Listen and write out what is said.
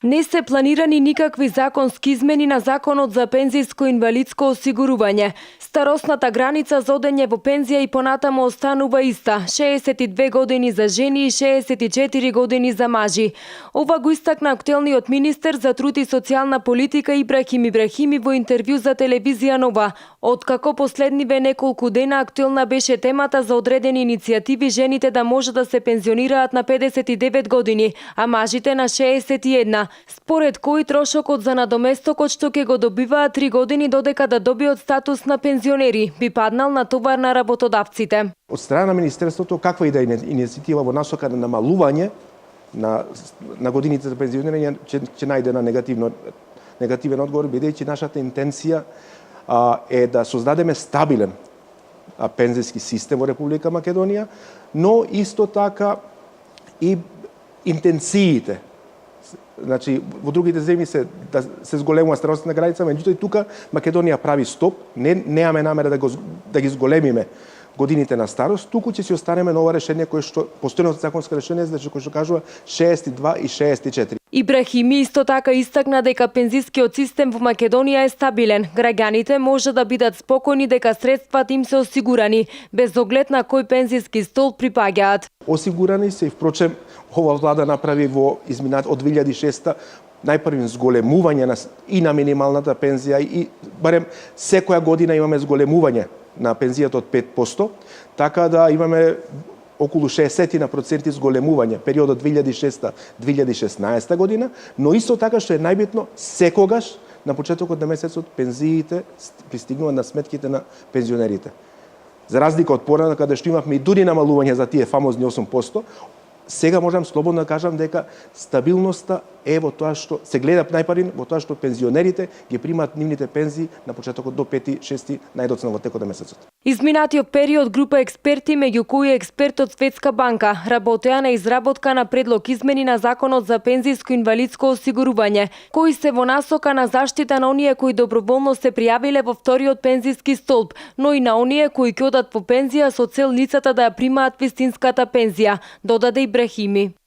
Не се планирани никакви законски измени на Законот за пензijско и инвалидско осигурување. Старосната граница за одење во пензија и понатаму останува иста – 62 години за жени и 64 години за мажи. Ова го истакна актуелниот министер за труд и социјална политика Ибрахим Ибрахими во интервју за телевизија Нова. Откако последниве неколку дена актуелна беше темата за одредени иницијативи жените да може да се пензионираат на 59 години, а мажите на 61, според кој трошокот за надоместокот што ќе го добиваат 3 години додека да добијат статус на пензионери би паднал на товар на работодавците. Од страна на Министерството, каква и да е иницијатива во насока на намалување на годините за пензионирање ќе најде на негативен одговор, бидејќи нашата интенција е да создадеме стабилен пензијски систем во Република Македонија, но исто така и интенциите. Значи, во другите земји се зголемува старосна граница, меѓутоа и тука Македонија прави стоп, немаме намера да ги зголемиме годините на старост, туку ќе си останеме на ова решение кое што постојното законско решение, значи кој што кажува 62 и 64. Ибрахими исто така истакна дека пензискиот систем во Македонија е стабилен. Граѓаните може да бидат спокојни дека средствата им се осигурани, без оглед на кој пензиски столб припаѓаат. Осигурани се и впрочем ова влада направи во изминат од 2006 најпрви зголемување и на минималната пензија и барем секоја година имаме зголемување на пензијата од 5%, така да имаме околу 60% зголемување периодот 2006-2016 година, но исто така што е најбитно, секогаш на почетокот на месецот пензиите пристигнуваат на сметките на пензионерите. За разлика од порано, каде што имавме и дури намалување за тие фамозни 8%, сега можам слободно да кажам дека стабилноста е во тоа што се гледа најпарин во тоа што пензионерите ги примаат нивните пензии на почетокот до 5-6 најдоцна во текот на месецот. Изминатиот период група експерти, меѓу кои експерт од Светска банка, работеа на изработка на предлог измени на Законот за пензijско и инвалидско осигурување, кои се во насока на заштита на оние кои доброволно се пријавиле во вториот пензиски столб, но и на оние кои ќе одат по пензија со цел лицата да ја примаат вистинската пензија, додаде Ибрахими.